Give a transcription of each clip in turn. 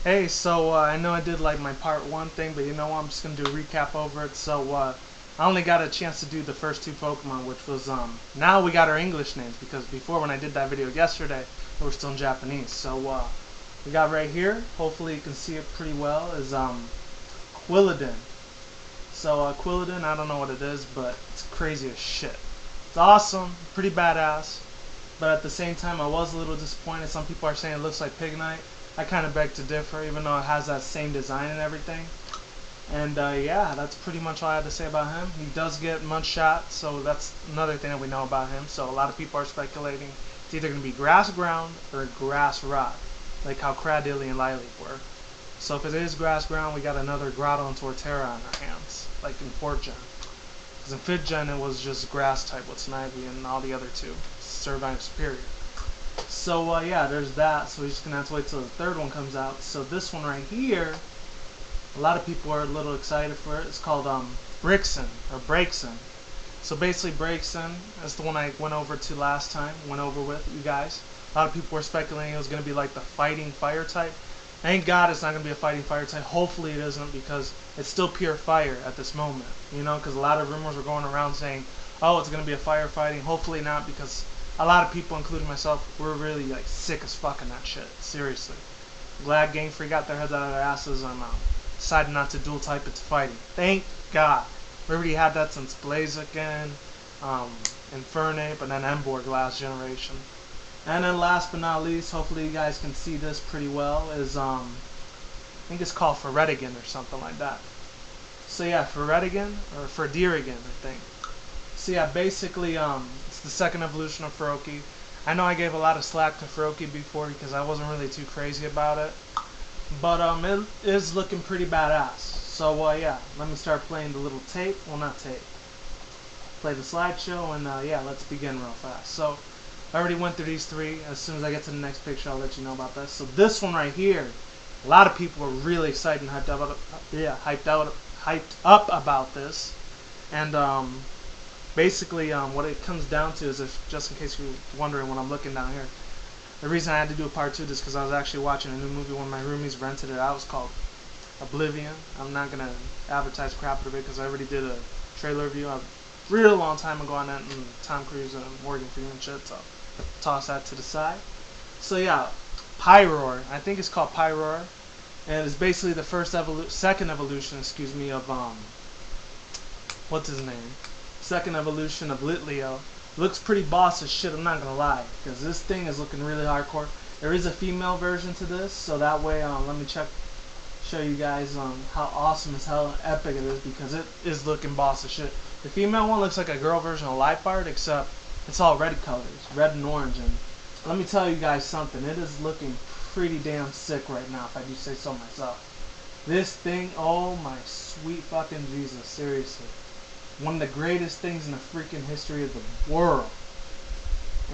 Hey, so I know I did like my part 1 thing, but you know what, I'm just going to do a recap over it. So I only got a chance to do the first 2 Pokemon, which was, now we got our English names, because before when I did that video yesterday, they were still in Japanese. So we got right here, hopefully you can see it pretty well, is Quilladin. So Quilladin, I don't know what it is, but it's crazy as shit. It's awesome, pretty badass, but at the same time I was a little disappointed. Some people are saying it looks like Pignite. I kind of beg to differ, even though it has that same design and everything. And yeah, that's pretty much all I had to say about him. He does get mud shot, so that's another thing that we know about him. So a lot of people are speculating it's either going to be grass ground or grass rock, like how Cradilly and Lileaf were. So if it is grass ground, we got another Grotto and Torterra on our hands, like in 4th gen. Because in 5th gen it was just grass type with Snivy and all the other two, Servine Superior. So yeah, there's that. So we're just gonna have to wait till the 3rd one comes out. So this one right here, a lot of people are a little excited for it. It's called Brixen or Breakson. So basically Breakson, that's the one I went over to last time, went over with you guys. A lot of people were speculating it was gonna be like the fighting fire type. Thank God it's not gonna be a fighting fire type. Hopefully it isn't, because it's still pure fire at this moment. You know, because a lot of rumors were going around saying, oh, it's gonna be a firefighting. Hopefully not, because a lot of people, including myself, were really like sick as fucking that shit. Seriously. Glad Game Freak got their heads out of their asses and decided not to dual type it to fighting. Thank God. We already had that since Blaziken, Infernape, and then Emborg last generation. And then last but not least, hopefully you guys can see this pretty well, is I think it's called Ferretigan or something like that. So yeah, Ferretigan, or Ferdirigan, I think. So yeah, basically, it's the 2nd evolution of Feroki. I know I gave a lot of slack to Feroki before because I wasn't really too crazy about it. But it is looking pretty badass. So yeah, let me start playing the little tape. Well, not tape. Play the slideshow, and yeah, let's begin real fast. So I already went through these 3. As soon as I get to the next picture, I'll let you know about this. So this one right here, a lot of people are really excited and hyped up about this. And basically, what it comes down to is, just in case you're wondering what I'm looking down here, the reason I had to do a part 2 is because I was actually watching a new movie. One of my roomies rented it out. It's called Oblivion. I'm not going to advertise crap out of it because I already did a trailer review a real long time ago on that, and Tom Cruise and Morgan Freeman shit, so toss that to the side. So yeah, Pyroar. I think it's called Pyroar. And it's basically the 2nd evolution, excuse me, of, what's his name? 2nd evolution of Litleo. Looks pretty boss as shit, I'm not gonna lie, because this thing is looking really hardcore. There is a female version to this, so that way, let me show you guys how awesome as hell and epic it is, because it is looking boss as shit. The female one looks like a girl version of Lifeart, except it's all red colors, red and orange, and let me tell you guys something, it is looking pretty damn sick right now, if I do say so myself. This thing, oh my sweet fucking Jesus, seriously. One of the greatest things in the freaking history of the world.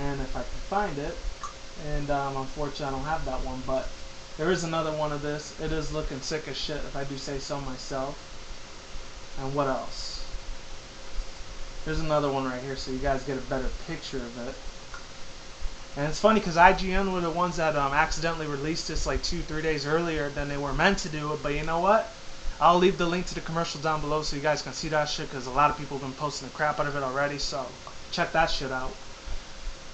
And if I can find it, and unfortunately I don't have that one, but there is another one of this. It is looking sick as shit, if I do say so myself. And what else? There's another one right here so you guys get a better picture of it. And it's funny because IGN were the ones that accidentally released this like 2-3 days earlier than they were meant to do it, but you know what? I'll leave the link to the commercial down below so you guys can see that shit, because a lot of people have been posting the crap out of it already, so check that shit out.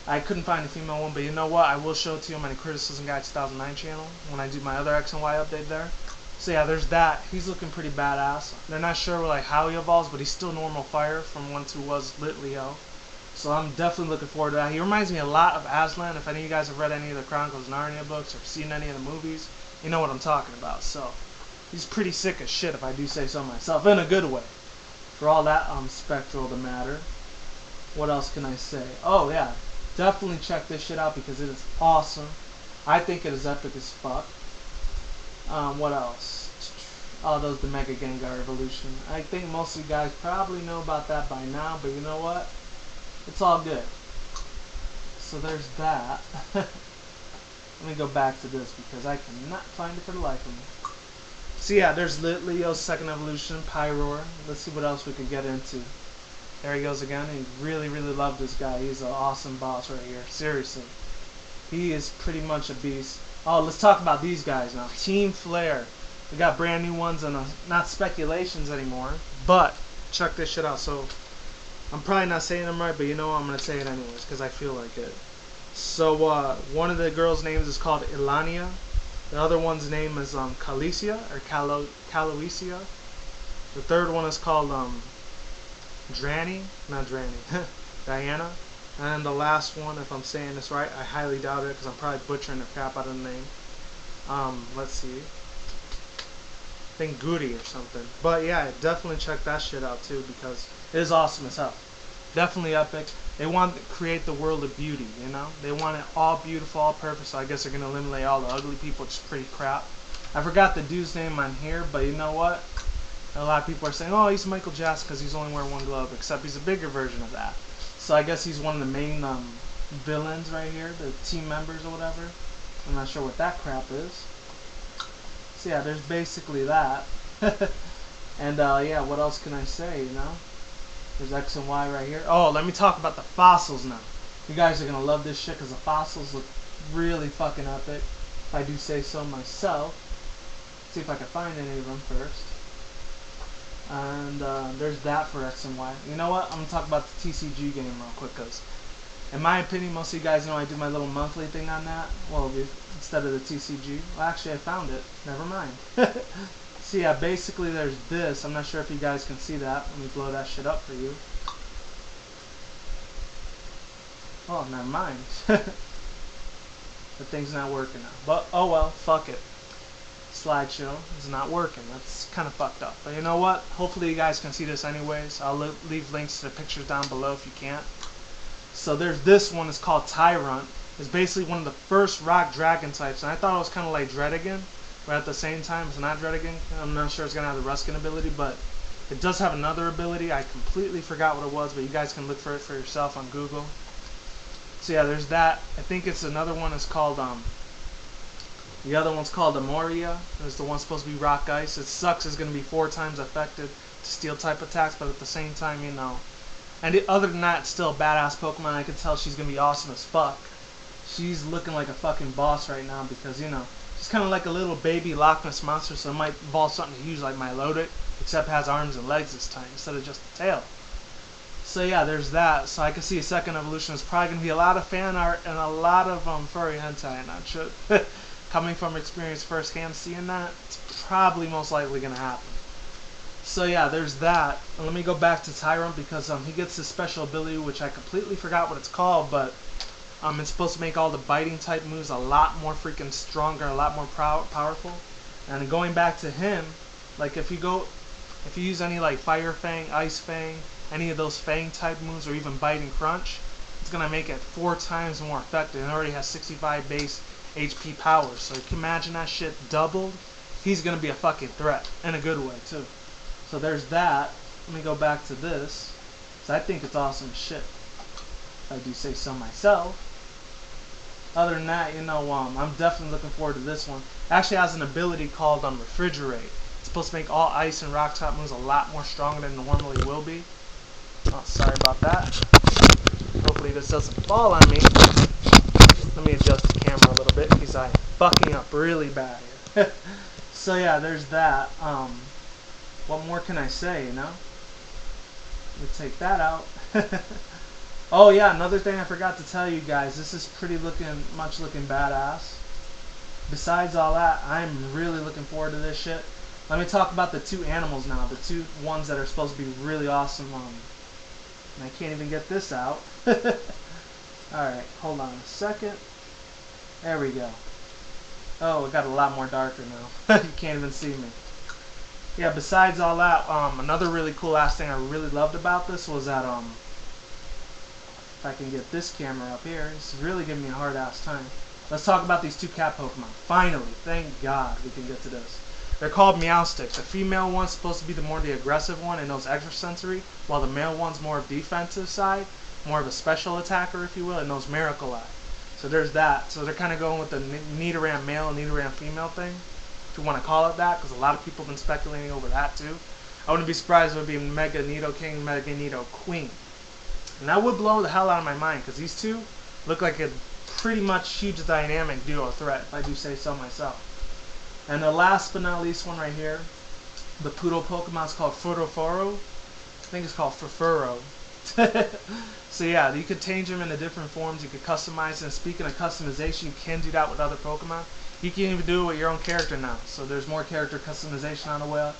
I couldn't find the female one, but you know what? I will show it to you on my Criticism Guide 2009 channel when I do my other X and Y update there. So yeah, there's that. He's looking pretty badass. They're not sure like how he evolves, but he's still normal fire from once he was Litleo. So I'm definitely looking forward to that. He reminds me a lot of Aslan. If any of you guys have read any of the Chronicles of Narnia books or seen any of the movies, you know what I'm talking about. So he's pretty sick as shit, if I do say so myself, in a good way. For all that spectral to matter. What else can I say? Oh yeah, definitely check this shit out because it is awesome. I think it is epic as fuck. What else? Oh, those the Mega Gengar evolution. I think most of you guys probably know about that by now, but you know what? It's all good. So there's that. Let me go back to this because I cannot find it for the life of me. So yeah, there's Litleo's 2nd evolution, Pyroar. Let's see what else we can get into. There he goes again. He really, really loved this guy. He's an awesome boss right here. Seriously. He is pretty much a beast. Oh, let's talk about these guys now. Team Flare. We got brand new ones and not speculations anymore. But check this shit out. So I'm probably not saying them right, but you know what? I'm gonna say it anyways because I feel like it. So one of the girls' names is called Ilania. The other one's name is Calicia or Caloecia. The third one is called Dranny, not Dranny, Diana. And the last one, if I'm saying this right, I highly doubt it because I'm probably butchering the crap out of the name. Let's see. I think Goody or something. But yeah, definitely check that shit out too because it is awesome as hell. Definitely epic. They want to create the world of beauty, you know? They want it all beautiful, all perfect, so I guess they're going to eliminate all the ugly people, which is pretty crap. I forgot the dude's name on here, but you know what? A lot of people are saying, oh, he's Michael Jackson because he's only wearing one glove, except he's a bigger version of that. So I guess he's one of the main villains right here, the team members or whatever. I'm not sure what that crap is. So yeah, there's basically that. And yeah, what else can I say, you know? There's X and Y right here. Oh, let me talk about the fossils now. You guys are going to love this shit because the fossils look really fucking epic, if I do say so myself. See if I can find any of them first. And there's that for X and Y. You know what? I'm going to talk about the TCG game real quick because, in my opinion, most of you guys know I do my little monthly thing on that. Well, instead of the TCG. Well, actually, I found it. Never mind. So yeah, basically there's this. I'm not sure if you guys can see that. Let me blow that shit up for you. Oh, never mind. The thing's not working now. But, oh well, fuck it. Slideshow is not working. That's kind of fucked up. But you know what? Hopefully you guys can see this anyways. I'll leave links to the pictures down below if you can't. So there's this one. It's called Tyrant. It's basically one of the first rock dragon types. And I thought it was kind of like Dredigan. But at the same time, it's not Dredigan. I'm not sure it's going to have the Ruskin ability, but it does have another ability. I completely forgot what it was, but you guys can look for it for yourself on Google. So yeah, there's that. I think it's another one is called, the other one's called Amoria. It's the one supposed to be Rock Ice. It sucks it's going to be 4 times affected to steel type attacks, but at the same time, you know. And other than that, it's still a badass Pokemon. I can tell she's going to be awesome as fuck. She's looking like a fucking boss right now because, you know, she's kind of like a little baby Loch Ness monster, so it might evolve something huge like Milotic, except has arms and legs this time instead of just a tail. So yeah, there's that. So I can see a second evolution is probably going to be a lot of fan art and a lot of furry hentai, and that should, coming from experience firsthand seeing that, it's probably most likely going to happen. So yeah, there's that. And let me go back to Tyrant because he gets this special ability, which I completely forgot what it's called, but it's supposed to make all the biting type moves a lot more freaking stronger, a lot more powerful. And going back to him, like if you use any like Fire Fang, Ice Fang, any of those Fang type moves, or even Bite and Crunch, it's gonna make it 4 times more effective. It already has 65 base HP power, so you can imagine that shit doubled. He's gonna be a fucking threat in a good way too. So there's that. Let me go back to this, because I think it's awesome as shit, if I do say so myself. Other than that, you know, I'm definitely looking forward to this one. It actually has an ability called Refrigerate. It's supposed to make all ice and rock type moves a lot more stronger than it normally will be. Oh, sorry about that. Hopefully this doesn't fall on me. Let me adjust the camera a little bit because I'm fucking up really bad here. So yeah, there's that. What more can I say, you know? Let me take that out. Oh yeah, another thing I forgot to tell you guys. This is pretty looking badass. Besides all that, I'm really looking forward to this shit. Let me talk about the 2 animals now. The 2 ones that are supposed to be really awesome. And I can't even get this out. Alright, hold on a second. There we go. Oh, it got a lot more darker now. You can't even see me. Yeah, besides all that, another really cool ass thing I really loved about this was that, if I can get this camera up here, it's really giving me a hard ass time. Let's talk about these 2 cat Pokemon. Finally, thank God we can get to this. They're called Meowstic. The female one's supposed to be the aggressive one and knows extrasensory, while the male one's more of defensive side, more of a special attacker, if you will, and knows Miracle Eye. So there's that. So they're kind of going with the Nidoran male and Nidoran female thing, if you want to call it that, because a lot of people have been speculating over that too. I wouldn't be surprised if it would be Mega Nido King, Mega Nido Queen. And that would blow the hell out of my mind, because these 2 look like a pretty much huge dynamic duo threat, if I do say so myself. And the last but not least one right here, the Poodle Pokemon is called Furoforo. I think it's called Furfuro. So yeah, you could change them into different forms. You could customize them. Speaking of customization, you can do that with other Pokemon. You can even do it with your own character now. So there's more character customization on the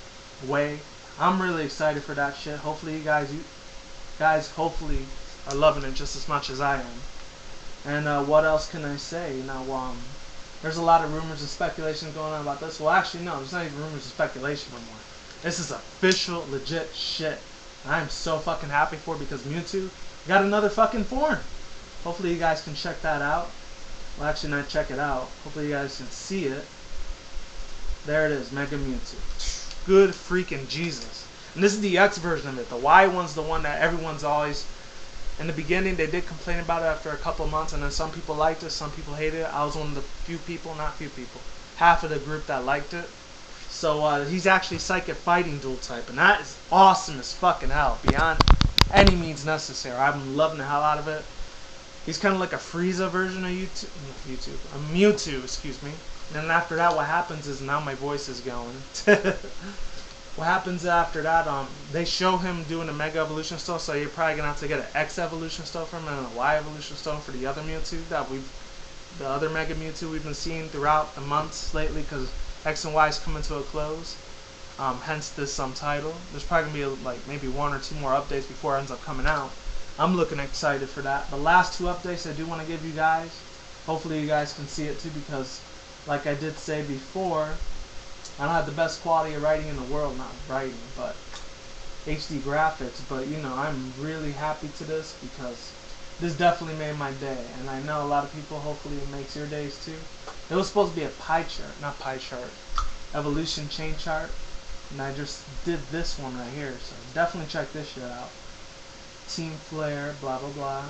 way. I'm really excited for that shit. Hopefully you guys hopefully are loving it just as much as I am. And what else can I say? There's a lot of rumors and speculation going on about this. Well, actually, no, there's not even rumors and speculation anymore. This is official, legit shit. And I'm so fucking happy for it because Mewtwo got another fucking form. Hopefully you guys can check that out. Well, actually not check it out. Hopefully you guys can see it. There it is, Mega Mewtwo. Good freaking Jesus. And this is the X version of it. The Y one's the one that everyone's always... In the beginning, they did complain about it after a couple months, and then some people liked it, some people hated it. I was one of the few people, not few people, half of the group that liked it. So he's actually Psychic Fighting dual type, and that is awesome as fucking hell, beyond any means necessary. I'm loving the hell out of it. He's kind of like a Frieza version of a Mewtwo, excuse me. And then after that, what happens is, now my voice is going. What happens after that, they show him doing a Mega Evolution Stone, so you're probably going to have to get an X Evolution Stone from him and a Y Evolution Stone for the other Mewtwo, the other Mega Mewtwo we've been seeing throughout the months lately, because X and Y is coming to a close. Hence this title. There's probably going to be like maybe 1 or 2 more updates before it ends up coming out. I'm looking excited for that. The last 2 updates I do want to give you guys, hopefully you guys can see it too, because like I did say before, I don't have the best quality of writing in the world, not writing, but HD graphics, but you know, I'm really happy to this because this definitely made my day, and I know a lot of people, hopefully it makes your days too. It was supposed to be a evolution chain chart, and I just did this one right here, so definitely check this shit out. Team Flare, blah blah blah.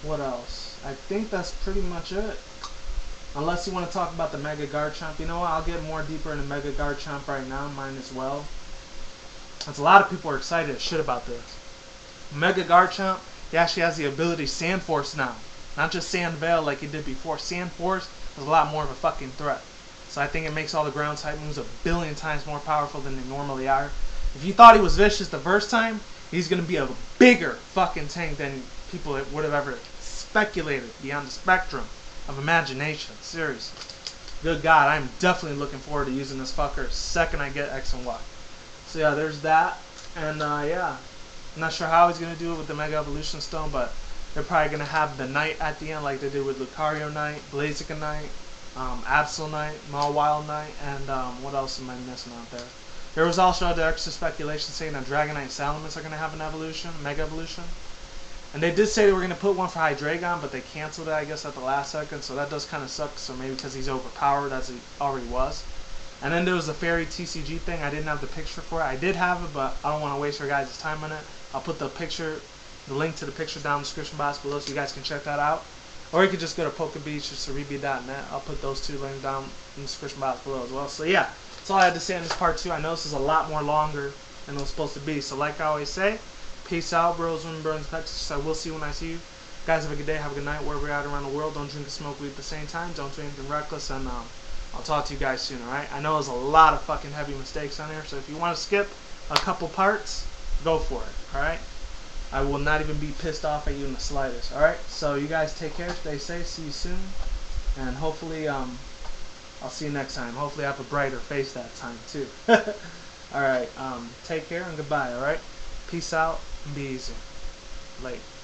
What else? I think that's pretty much it. Unless you want to talk about the Mega Garchomp. You know what? I'll get more deeper into Mega Garchomp right now. Mine as well. Because a lot of people are excited as shit about this. Mega Garchomp, he actually has the ability Sand Force now. Not just Sand Veil like he did before. Sand Force is a lot more of a fucking threat. So I think it makes all the ground type moves a billion times more powerful than they normally are. If you thought he was vicious the first time, he's going to be a bigger fucking tank than people would have ever speculated beyond the spectrum of imagination. Seriously. Good God, I'm definitely looking forward to using this fucker second I get X and Y. So yeah, there's that. And yeah, I'm not sure how he's going to do it with the Mega Evolution Stone, but they're probably going to have the Knight at the end like they did with Lucario Knight, Blaziken Knight, Absol Knight, Mawile Knight, and what else am I missing out there? There was also other extra speculation saying that Dragonite Salamence are going to have an evolution, Mega Evolution. And they did say they were going to put one for Hydreigon, but they canceled it, I guess, at the last second, so that does kind of suck, so maybe because he's overpowered as he already was. And then there was the Fairy TCG thing. I didn't have the picture for it. I did have it, but I don't want to waste your guys' time on it. I'll put the link to the picture down in the description box below so you guys can check that out. Or you could just go to Pokebeach or Cerebi.net. I'll put those 2 links down in the description box below as well. So yeah, that's all I had to say on this part 2. I know this is a lot more longer than it was supposed to be. So like I always say, peace out, bros, women, burns, Texas. I will see you when I see you. Guys, have a good day. Have a good night wherever you're at around the world. Don't drink and smoke weed at the same time. Don't do anything reckless. And I'll talk to you guys soon, alright? I know there's a lot of fucking heavy mistakes on here. So if you want to skip a couple parts, go for it, alright? I will not even be pissed off at you in the slightest, alright? So you guys take care. Stay safe. See you soon. And hopefully, I'll see you next time. Hopefully I have a brighter face that time, too. Alright, take care and goodbye, alright? Peace out and be easy. Late.